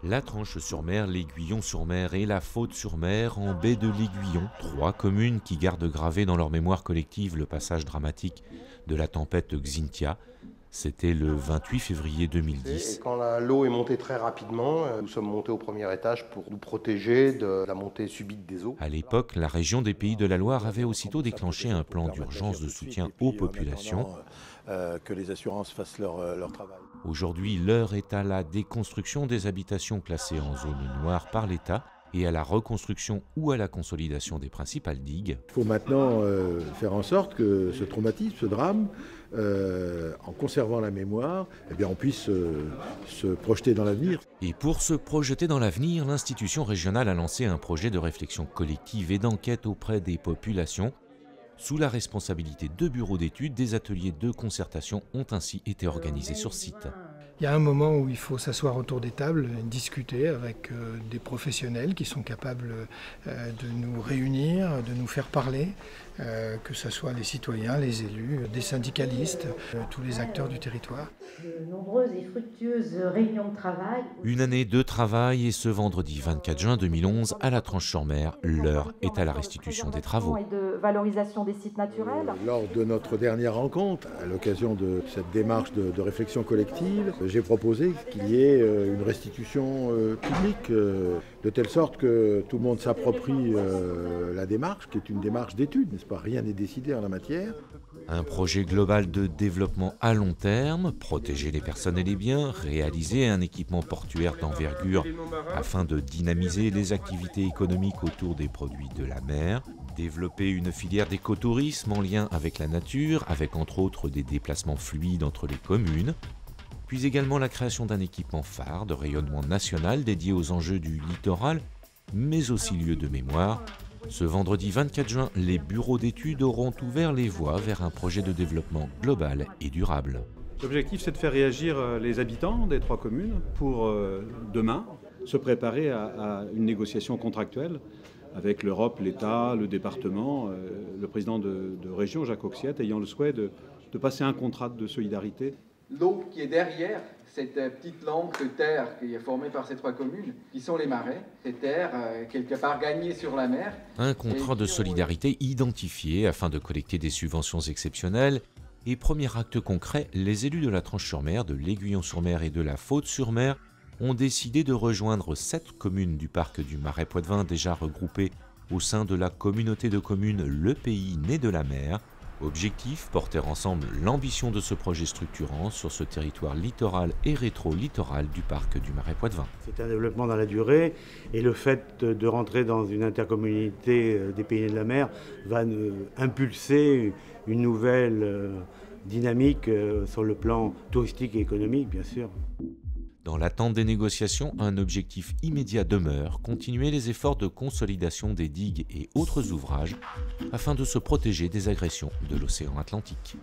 La Tranche-sur-Mer, l'Aiguillon-sur-Mer et la Faute-sur-Mer en baie de l'Aiguillon, 3 communes qui gardent gravé dans leur mémoire collective le passage dramatique de la tempête Xynthia. C'était le 28 février 2010. Et quand l'eau est montée très rapidement, nous sommes montés au premier étage pour nous protéger de la montée subite des eaux. À l'époque, la région des Pays de la Loire avait aussitôt déclenché un plan d'urgence de soutien aux populations. Que les assurances fassent leur travail. Aujourd'hui, l'heure est à la déconstruction des habitations classées en zone noire par l'État et à la reconstruction ou à la consolidation des principales digues. Il faut maintenant faire en sorte que ce traumatisme, ce drame, en conservant la mémoire, eh bien, on puisse se projeter dans l'avenir. Et pour se projeter dans l'avenir, l'institution régionale a lancé un projet de réflexion collective et d'enquête auprès des populations. Sous la responsabilité de bureaux d'études, des ateliers de concertation ont ainsi été organisés sur site. Il y a un moment où il faut s'asseoir autour des tables, discuter avec des professionnels qui sont capables de nous réunir, de nous faire parler, que ce soit les citoyens, les élus, des syndicalistes, tous les acteurs du territoire. De nombreuses et fructueuses réunions de travail. Une année de travail et ce vendredi 24 juin 2011 à la Tranche-sur-Mer, l'heure est à la restitution des travaux. Et de valorisation des sites naturels. Lors de notre dernière rencontre, à l'occasion de cette démarche de réflexion collective, j'ai proposé qu'il y ait une restitution publique, de telle sorte que tout le monde s'approprie la démarche, qui est une démarche d'étude, n'est-ce pas? Rien n'est décidé en la matière. Un projet global de développement à long terme, protéger les personnes et les biens, réaliser un équipement portuaire d'envergure afin de dynamiser les activités économiques autour des produits de la mer, développer une filière d'écotourisme en lien avec la nature, avec entre autres des déplacements fluides entre les communes, puis également la création d'un équipement phare de rayonnement national dédié aux enjeux du littoral, mais aussi lieu de mémoire. Ce vendredi 24 juin, les bureaux d'études auront ouvert les voies vers un projet de développement global et durable. L'objectif, c'est de faire réagir les habitants des 3 communes pour demain se préparer à une négociation contractuelle avec l'Europe, l'État, le département, le président de région, Jacques Auxiette, ayant le souhait de passer un contrat de solidarité. L'eau qui est derrière cette petite langue de terre qui est formée par ces 3 communes, qui sont les marais, ces terres quelque part gagnées sur la mer. Un contrat de solidarité identifié afin de collecter des subventions exceptionnelles. Et premier acte concret, les élus de la Tranche-sur-Mer, de l'Aiguillon-sur-Mer et de la Faute-sur-Mer ont décidé de rejoindre 7 communes du parc du Marais Poitevin déjà regroupées au sein de la communauté de communes Le Pays né de la mer. Objectif, porter ensemble l'ambition de ce projet structurant sur ce territoire littoral et rétro-littoral du parc du Marais Poitevin. C'est un développement dans la durée et le fait de rentrer dans une intercommunalité des Pays de la mer va impulser une nouvelle dynamique sur le plan touristique et économique, bien sûr. Dans l'attente des négociations, un objectif immédiat demeure, continuer les efforts de consolidation des digues et autres ouvrages afin de se protéger des agressions de l'océan Atlantique.